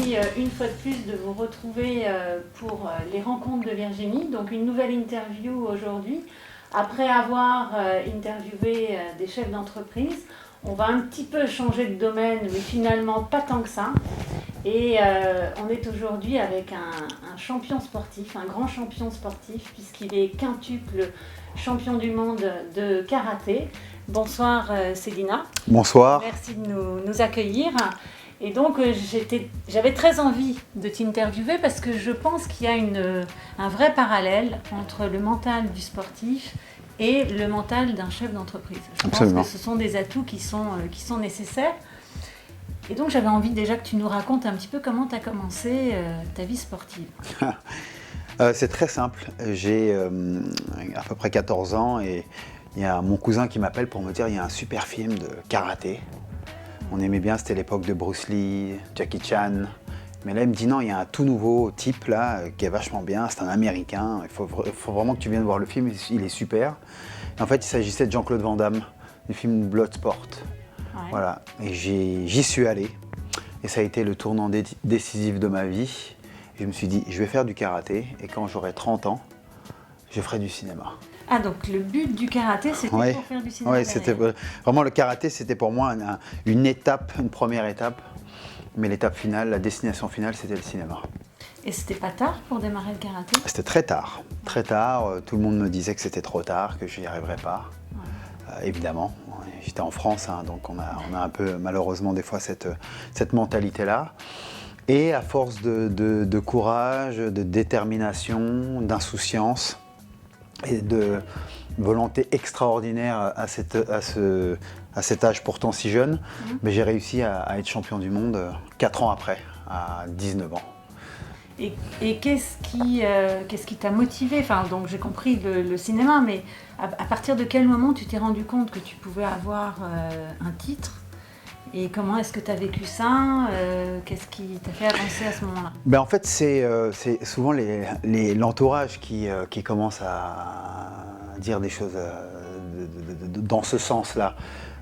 ravie une fois de plus de vous retrouver pour les rencontres de Virginie. Donc une nouvelle interview aujourd'hui. Après avoir interviewé des chefs d'entreprise, on va un petit peu changer de domaine, mais finalement pas tant que ça. Et on est aujourd'hui avec un champion sportif, un grand champion sportif, puisqu'il est quintuple champion du monde de karaté. Bonsoir Célina. Bonsoir. Merci de nous accueillir. Et donc j'avais très envie de t'interviewer parce que je pense qu'il y a un vrai parallèle entre le mental du sportif et le mental d'un chef d'entreprise. Je Absolument. pense que ce sont des atouts qui sont nécessaires. Et donc j'avais envie déjà que tu nous racontes un petit peu comment tu as commencé ta vie sportive. C'est très simple. J'ai à peu près 14 ans et il y a mon cousin qui m'appelle pour me dire il y a un super film de karaté. On aimait bien, c'était l'époque de Bruce Lee, Jackie Chan. Mais là, il me dit non, il y a un tout nouveau type là qui est vachement bien, c'est un Américain. Il faut vraiment que tu viennes voir le film, il est super. Et en fait, il s'agissait de Jean-Claude Van Damme, du film Bloodsport. Ouais. Voilà, et j'y suis allé. Et ça a été le tournant décisif de ma vie. Et je me suis dit, je vais faire du karaté et quand j'aurai 30 ans, je ferai du cinéma. Ah, donc le but du karaté, c'était Ouais. pour faire du cinéma. Oui, c'était vraiment le karaté, c'était pour moi une étape, une première étape. Mais l'étape finale, la destination finale, c'était le cinéma. Et c'était pas tard pour démarrer le karaté? C'était très tard. Très tard, tout le monde me disait que c'était trop tard, que je n'y arriverais pas. Ouais. Évidemment, j'étais en France, hein, donc on a un peu malheureusement des fois cette mentalité-là. Et à force de courage, de détermination, d'insouciance et de volonté extraordinaire à cet âge pourtant si jeune, mais j'ai réussi à être champion du monde 4 ans après, à 19 ans. Et qu'est-ce qui t'a motivé? Enfin, donc j'ai compris le cinéma, mais à partir de quel moment tu t'es rendu compte que tu pouvais avoir un titre? Et comment est-ce que tu as vécu ça? Qu'est-ce qui t'a fait avancer à ce moment-là? Ben en fait, c'est souvent l'entourage qui commence à dire des choses dans ce sens-là.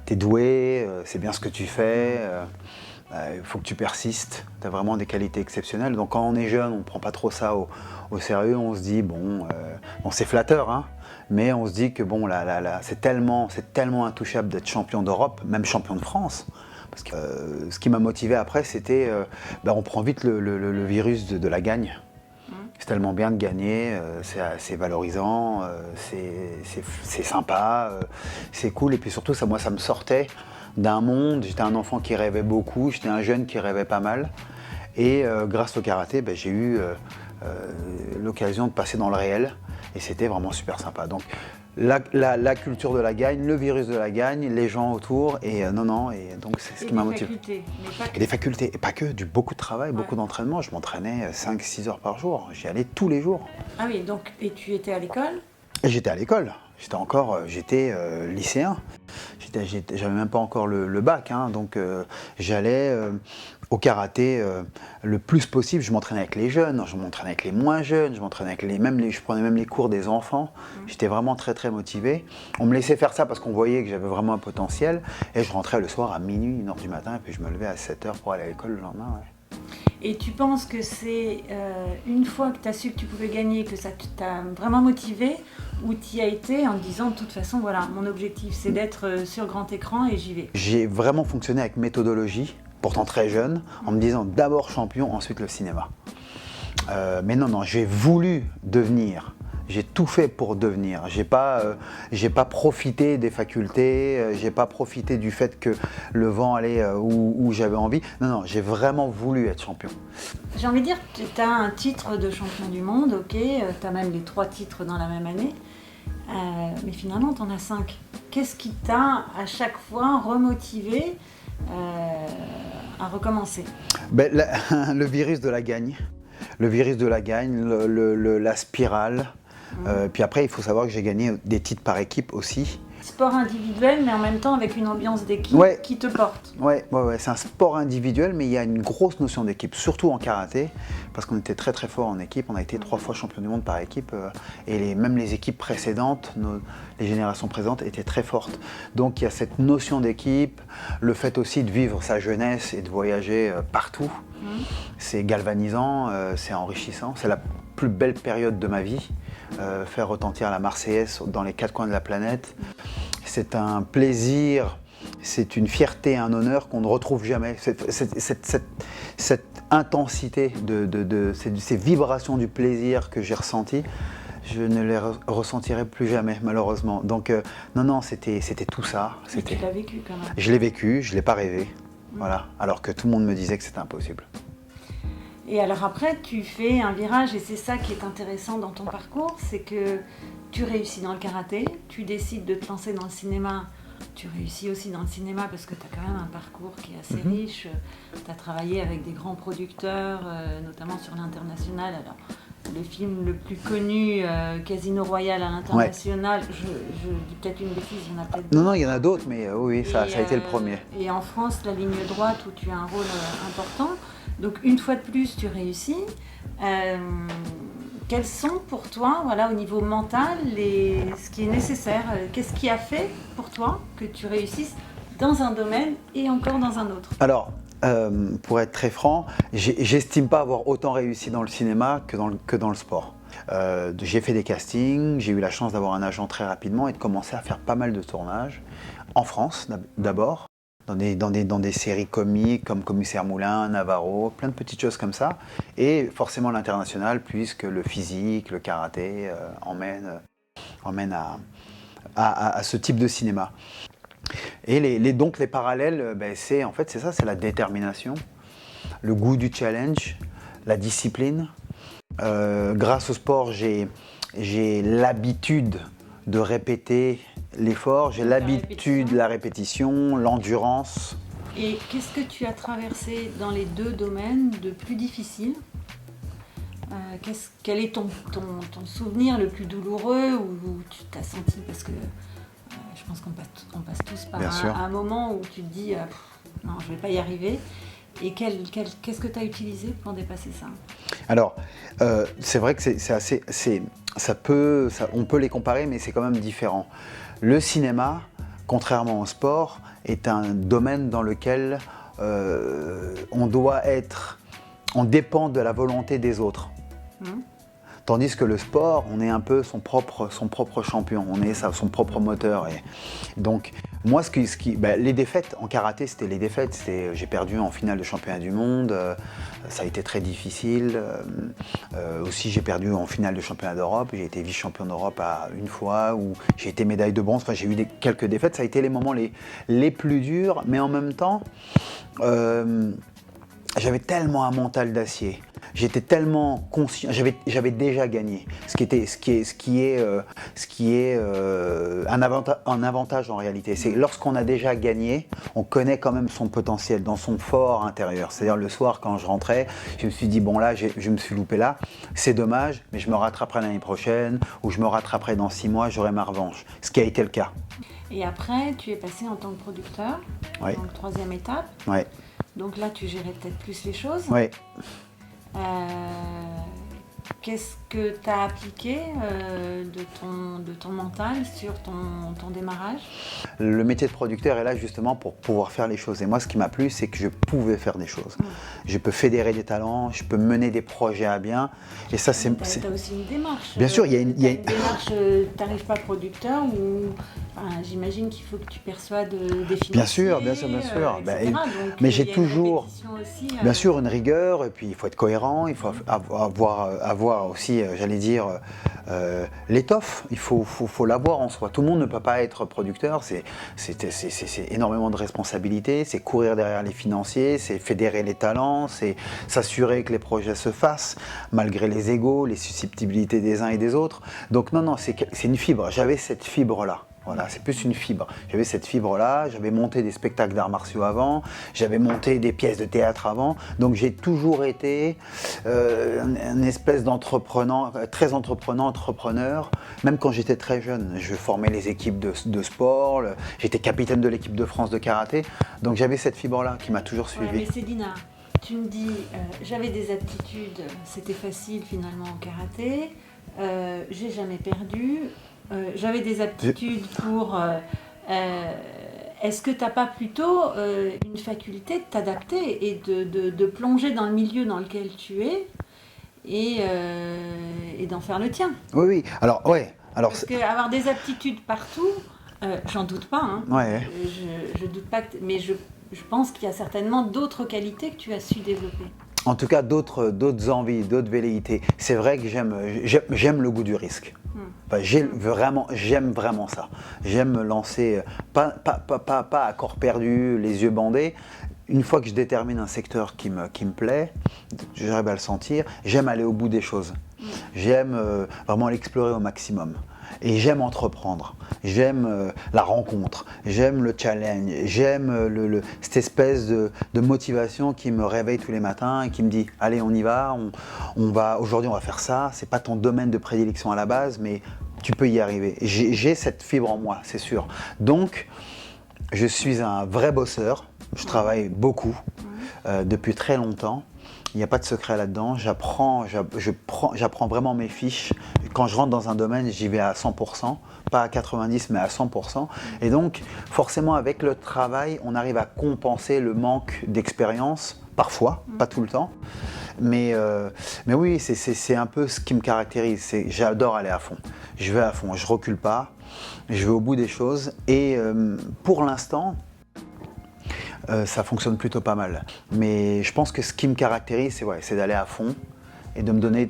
Tu es doué, c'est bien ce que tu fais, il faut que tu persistes, tu as vraiment des qualités exceptionnelles. Donc quand on est jeune, on ne prend pas trop ça au sérieux, on se dit, bon c'est flatteur, hein, mais on se dit que bon, c'est tellement intouchable d'être champion d'Europe, même champion de France. Parce que ce qui m'a motivé après, c'était on prend vite le virus de la gagne. C'est tellement bien de gagner, c'est valorisant, c'est sympa, c'est cool. Et puis surtout, ça me sortait d'un monde. J'étais un enfant qui rêvait beaucoup, j'étais un jeune qui rêvait pas mal. Et grâce au karaté, j'ai eu l'occasion de passer dans le réel. Et c'était vraiment super sympa. Donc la culture de la gagne, le virus de la gagne, les gens autour, et et donc c'est ce qui m'a motivé. Et des facultés, et pas que, beaucoup de travail, beaucoup d'entraînement. Je m'entraînais 5-6 heures par jour, j'y allais tous les jours. Ah oui, donc, et tu étais à l'école? Et j'étais à l'école, j'étais lycéen. J'avais même pas encore le bac, hein, donc j'allais au karaté le plus possible. Je m'entraînais avec les jeunes, je m'entraînais avec les moins jeunes, je prenais même les cours des enfants. J'étais vraiment très très motivé. On me laissait faire ça parce qu'on voyait que j'avais vraiment un potentiel. Et je rentrais le soir à minuit, 1h du matin, et puis je me levais à 7h pour aller à l'école le lendemain. Ouais. Et tu penses que c'est une fois que tu as su que tu pouvais gagner, que ça t'a vraiment motivé, ou tu y as été en te disant de toute façon, voilà, mon objectif c'est d'être sur grand écran et j'y vais? J'ai vraiment fonctionné avec méthodologie, pourtant très jeune, en me disant d'abord champion, ensuite le cinéma. Mais non, j'ai voulu devenir. J'ai tout fait pour devenir. J'ai pas profité des facultés, j'ai pas profité du fait que le vent allait où j'avais envie. Non, j'ai vraiment voulu être champion. J'ai envie de dire que tu as un titre de champion du monde, ok, tu as même les 3 titres dans la même année, mais finalement tu en as 5. Qu'est-ce qui t'a à chaque fois remotivé à recommencer? Le virus de la gagne. Le virus de la gagne, la spirale. Puis après, il faut savoir que j'ai gagné des titres par équipe aussi. sport individuel, mais en même temps avec une ambiance d'équipe qui te porte. Ouais, c'est un sport individuel, mais il y a une grosse notion d'équipe, surtout en karaté, parce qu'on était très très fort en équipe. On a été 3 fois champion du monde par équipe, et même les équipes précédentes, les générations présentes étaient très fortes. Donc il y a cette notion d'équipe, le fait aussi de vivre sa jeunesse et de voyager partout. C'est galvanisant, c'est enrichissant, c'est la plus belle période de ma vie. Faire retentir la Marseillaise dans les 4 coins de la planète, c'est un plaisir, c'est une fierté, un honneur qu'on ne retrouve jamais. Cette intensité, ces vibrations du plaisir que j'ai ressenties, je ne les ressentirai plus jamais, malheureusement. Donc non, c'était tout ça. Et tu l'as vécu quand même. Je l'ai vécu, je ne l'ai pas rêvé. Voilà. Alors que tout le monde me disait que c'était impossible. Et alors après, tu fais un virage, et c'est ça qui est intéressant dans ton parcours, c'est que tu réussis dans le karaté, tu décides de te lancer dans le cinéma, tu réussis aussi dans le cinéma parce que tu as quand même un parcours qui est assez riche, tu as travaillé avec des grands producteurs, notamment sur l'international. Alors, le film le plus connu, Casino Royale à l'international, je dis peut-être une bêtise, il y en a peut-être d'autres. Non, il y en a d'autres, mais oui, ça a été le premier. Et en France, la ligne droite où tu as un rôle important. Donc une fois de plus, tu réussis. Quels sont pour toi, voilà, au niveau mental, ce qui est nécessaire? Qu'est-ce qui a fait pour toi que tu réussisses dans un domaine et encore dans un autre? Alors, pour être très franc, j'estime pas avoir autant réussi dans le cinéma que dans le sport. J'ai fait des castings, j'ai eu la chance d'avoir un agent très rapidement et de commencer à faire pas mal de tournages, en France d'abord. Dans des séries comiques comme Commissaire Moulin, Navarro, plein de petites choses comme ça. Et forcément l'international, puisque le physique, le karaté emmène à ce type de cinéma. Et donc les parallèles, c'est ça, c'est la détermination, le goût du challenge, la discipline. Grâce au sport, j'ai l'habitude de répéter l'effort, j'ai l'habitude, la répétition, l'endurance. Et qu'est-ce que tu as traversé dans les 2 domaines de plus difficile? Quel est ton souvenir le plus douloureux où tu t'as senti, parce que je pense qu'on passe tous par un moment où tu te dis non, je ne vais pas y arriver. Et qu'est-ce que tu as utilisé pour dépasser ça? Alors, c'est vrai que on peut les comparer, mais c'est quand même différent. Le cinéma, contrairement au sport, est un domaine dans lequel on dépend de la volonté des autres. Tandis que le sport, on est un peu son propre champion, on est son propre moteur. Et donc, moi, les défaites en karaté, c'était les défaites. J'ai perdu en finale de championnat du monde, ça a été très difficile. Aussi, j'ai perdu en finale de championnat d'Europe, j'ai été vice-champion d'Europe une fois, où j'ai été médaille de bronze. Enfin, j'ai eu quelques défaites, ça a été les moments les plus durs, mais en même temps, j'avais tellement un mental d'acier. J'étais tellement conscient, j'avais déjà gagné, ce qui est un avantage en réalité. C'est lorsqu'on a déjà gagné, on connaît quand même son potentiel dans son fort intérieur. C'est-à-dire le soir quand je rentrais, je me suis dit bon là, je me suis loupé là, c'est dommage, mais je me rattraperai l'année prochaine ou je me rattraperai dans 6 mois, j'aurai ma revanche. Ce qui a été le cas. Et après, tu es passé en tant que producteur, oui. Donc 3e étape. Oui. Donc là, tu gérais peut-être plus les choses. Oui. Qu'est-ce que tu as appliqué de ton mental sur ton démarrage? Le métier de producteur est là justement pour pouvoir faire les choses. Et moi, ce qui m'a plu, c'est que je pouvais faire des choses. Je peux fédérer des talents, je peux mener des projets à bien. Et ça, c'est... Tu as aussi une démarche. Bien sûr, il y a une démarche. Tu n'arrives pas producteur ou... j'imagine qu'il faut que tu persuades des financiers. Bien sûr. Mais j'ai toujours, bien sûr, une rigueur. Et puis, il faut être cohérent. Il faut avoir aussi, j'allais dire, l'étoffe. Il faut l'avoir en soi. Tout le monde ne peut pas être producteur. C'est énormément de responsabilités. C'est courir derrière les financiers. C'est fédérer les talents. C'est s'assurer que les projets se fassent malgré les égos, les susceptibilités des uns et des autres. Donc non, c'est une fibre. J'avais cette fibre-là. Voilà, c'est plus une fibre. J'avais cette fibre-là, j'avais monté des spectacles d'arts martiaux avant, j'avais monté des pièces de théâtre avant, donc j'ai toujours été une espèce d'entrepreneur, très entrepreneur, même quand j'étais très jeune. Je formais les équipes de sport, j'étais capitaine de l'équipe de France de karaté, donc j'avais cette fibre-là qui m'a toujours suivi. Ouais, mais Cédina, tu me dis, j'avais des aptitudes, c'était facile finalement en karaté, j'ai jamais perdu. J'avais des aptitudes pour... est-ce que tu n'as pas plutôt une faculté de t'adapter et de plonger dans le milieu dans lequel tu es et d'en faire le tien? Oui, oui. Alors, ouais. Alors, parce qu'avoir des aptitudes partout, j'en doute pas. Hein. Ouais. Je doute pas, mais je pense qu'il y a certainement d'autres qualités que tu as su développer. En tout cas, d'autres envies, d'autres velléités. C'est vrai que j'aime le goût du risque. Enfin, j'aime vraiment ça. J'aime me lancer, pas à corps perdu, les yeux bandés. Une fois que je détermine un secteur qui me plaît, j'arrive à le sentir, j'aime aller au bout des choses. J'aime vraiment l'explorer au maximum. Et j'aime entreprendre, j'aime la rencontre, j'aime le challenge, j'aime cette espèce de motivation qui me réveille tous les matins et qui me dit « Allez, on y va, aujourd'hui on va faire ça, c'est pas ton domaine de prédilection à la base, mais tu peux y arriver. » J'ai cette fibre en moi, c'est sûr. Donc, je suis un vrai bosseur, je travaille beaucoup, depuis très longtemps. Il n'y a pas de secret là-dedans, j'apprends vraiment mes fiches. Quand je rentre dans un domaine, j'y vais à 100%, pas à 90% mais à 100%. Et donc, forcément, avec le travail, on arrive à compenser le manque d'expérience, parfois, pas tout le temps. Mais oui, c'est un peu ce qui me caractérise, j'adore aller à fond. Je vais à fond, je recule pas, je vais au bout des choses. Et pour l'instant, ça fonctionne plutôt pas mal. Mais je pense que ce qui me caractérise, c'est d'aller à fond et de me donner.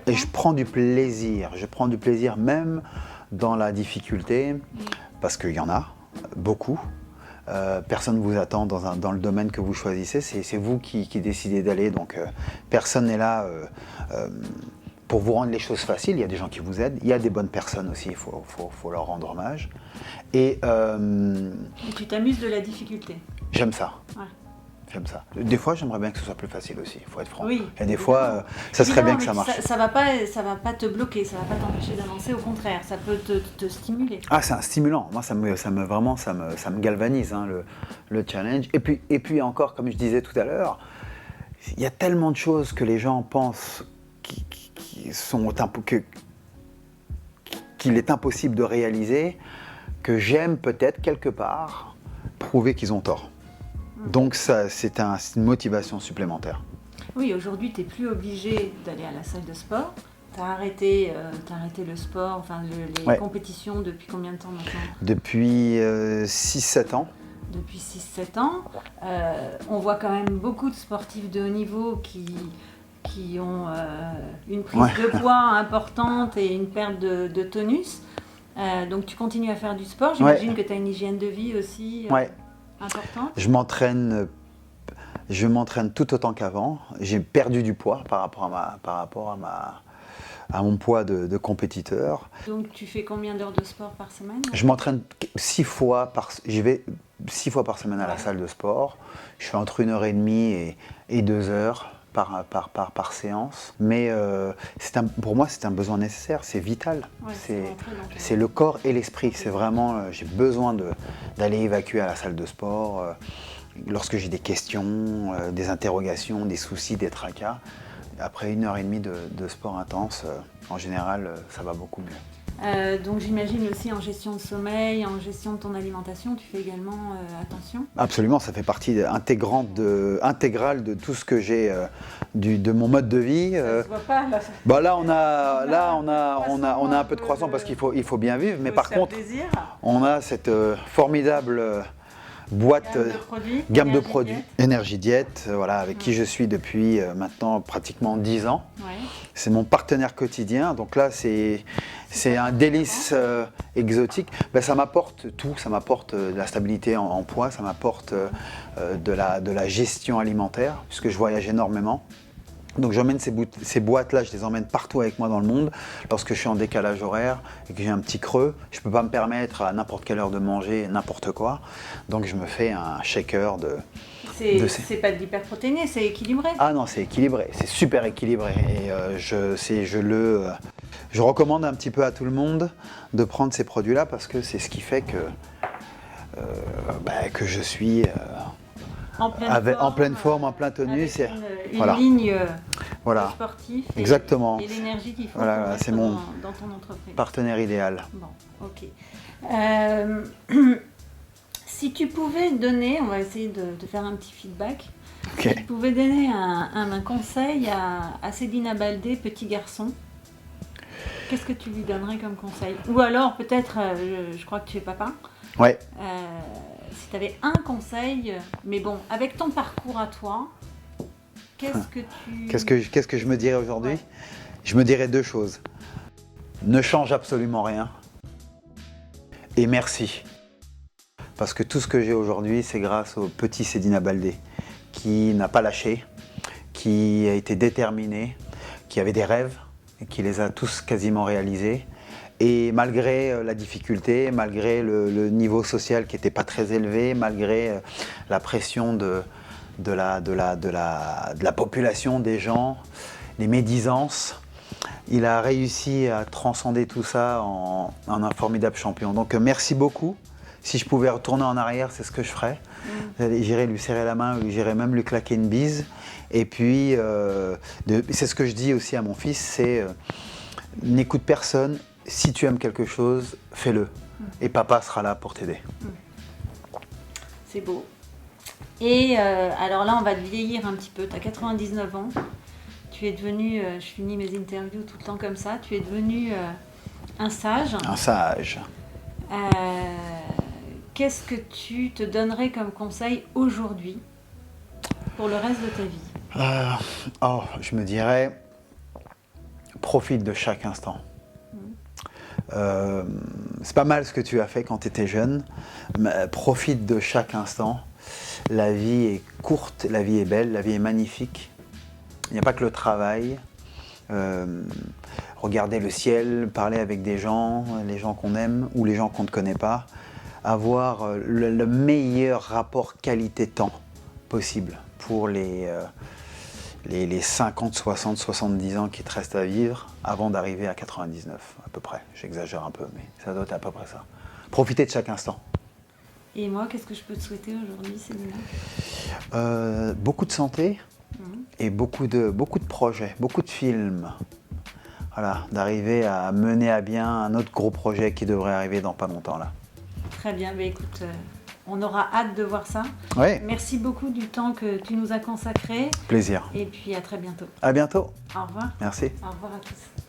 Et je prends du plaisir. Je prends du plaisir même dans la difficulté, parce qu'il y en a beaucoup. Personne ne vous attend dans le domaine que vous choisissez. C'est vous qui décidez d'aller. Donc personne n'est là pour vous rendre les choses faciles. Il y a des gens qui vous aident. Il y a des bonnes personnes aussi. Il faut leur rendre hommage. Et tu t'amuses de la difficulté. J'aime ça. Ouais. J'aime ça. Des fois, j'aimerais bien que ce soit plus facile aussi, il faut être franc. Oui, et des fois, ça serait bien que ça marche. Ça va pas te bloquer, ça va pas t'empêcher d'avancer, au contraire, ça peut te stimuler. Ah, c'est un stimulant. Moi, ça me galvanise, hein, le challenge. Et puis encore, comme je disais tout à l'heure, il y a tellement de choses que les gens pensent qu'il est impossible de réaliser, que j'aime peut-être quelque part prouver qu'ils ont tort. Donc ça, c'est une motivation supplémentaire. Oui, aujourd'hui, tu n'es plus obligé d'aller à la salle de sport. Tu as arrêté le sport, enfin les compétitions depuis combien de temps maintenant? Depuis 6-7 ans. Depuis 6-7 ans. On voit quand même beaucoup de sportifs de haut niveau qui ont une prise de poids importante et une perte de tonus. Donc tu continues à faire du sport. J'imagine que tu as une hygiène de vie aussi importante. Je m'entraîne tout autant qu'avant. J'ai perdu du poids par rapport à mon poids de compétiteur. Donc tu fais combien d'heures de sport par semaine? Je m'entraîne 6 fois j'y vais 6 fois par semaine à la salle de sport. Je fais entre 1h30 et 2 heures par séance. Mais pour moi, c'est un besoin nécessaire, c'est vital. C'est le corps et l'esprit. C'est vraiment, j'ai besoin d'aller évacuer à la salle de sport. Lorsque j'ai des questions, des interrogations, des soucis, des tracas, après 1h30 de sport intense, en général, ça va beaucoup mieux. Donc j'imagine aussi en gestion de sommeil, en gestion de ton alimentation, tu fais également attention? Absolument, ça fait partie intégrale de tout ce que j'ai de mon mode de vie. Ça se voit pas là. Bah on a un peu de croissance parce qu'il faut bien vivre, mais par contre, on a cette formidable gamme de produits, Énergie Diète, avec qui je suis depuis maintenant pratiquement 10 ans. Ouais. C'est mon partenaire quotidien, donc là c'est un délice exotique. Ben, ça m'apporte tout, ça m'apporte de la stabilité en poids, ça m'apporte de la gestion alimentaire, puisque je voyage énormément. Donc j'emmène ces boîtes-là, je les emmène partout avec moi dans le monde. Lorsque je suis en décalage horaire et que j'ai un petit creux, je ne peux pas me permettre à n'importe quelle heure de manger n'importe quoi. Donc je me fais un shaker de... C'est pas de l'hyperprotéiné, c'est équilibré. Ah non, c'est équilibré, c'est super équilibré. Et je recommande un petit peu à tout le monde de prendre ces produits-là parce que c'est ce qui fait que je suis en pleine forme, en plein tenue. C'est une ligne sportive exactement. Et l'énergie qu'il faut voilà, c'est mon dans ton entreprise. Partenaire idéal. Bon, ok. Si tu pouvais donner, on va essayer de faire un petit feedback. Okay. Si tu pouvais donner un conseil à Cédina Baldé, petit garçon, qu'est-ce que tu lui donnerais comme conseil? Ou alors peut-être, je crois que tu es papa. Ouais. Si tu avais un conseil, mais bon, avec ton parcours à toi, qu'est-ce que je me dirais aujourd'hui? Ouais. Je me dirais deux choses. Ne change absolument rien. Et merci. Parce que tout ce que j'ai aujourd'hui, c'est grâce au petit Cédina Baldé, qui n'a pas lâché, qui a été déterminé, qui avait des rêves, et qui les a tous quasiment réalisés. Et malgré la difficulté, malgré le niveau social qui n'était pas très élevé, malgré la pression de la population, des gens, les médisances, il a réussi à transcender tout ça en un formidable champion. Donc merci beaucoup. Si je pouvais retourner en arrière, c'est ce que je ferais. J'irais lui serrer la main, j'irais même lui claquer une bise. Et puis, c'est ce que je dis aussi à mon fils, c'est n'écoute personne. Si tu aimes quelque chose, fais-le. Et papa sera là pour t'aider. C'est beau. Et alors là, on va te vieillir un petit peu. Tu as 99 ans. Tu es devenu, je finis mes interviews tout le temps comme ça, tu es devenu un sage. Un sage. Qu'est-ce que tu te donnerais comme conseil aujourd'hui pour le reste de ta vie? Je me dirais, profite de chaque instant. C'est pas mal ce que tu as fait quand tu étais jeune, mais profite de chaque instant. La vie est courte, la vie est belle, la vie est magnifique. Il n'y a pas que le travail. Regarder le ciel, parler avec des gens, les gens qu'on aime ou les gens qu'on ne connaît pas. Avoir le meilleur rapport qualité-temps possible pour les 50, 60, 70 ans qui te restent à vivre avant d'arriver à 99 à peu près. J'exagère un peu, mais ça doit être à peu près ça. Profitez de chaque instant. Et moi, qu'est-ce que je peux te souhaiter aujourd'hui, Cédina? Beaucoup de santé et beaucoup de projets, beaucoup de films. Voilà, d'arriver à mener à bien un autre gros projet qui devrait arriver dans pas longtemps là. Très bien, mais écoute, on aura hâte de voir ça. Ouais. Merci beaucoup du temps que tu nous as consacré. Plaisir. Et puis à très bientôt. À bientôt. Au revoir. Merci. Au revoir à tous.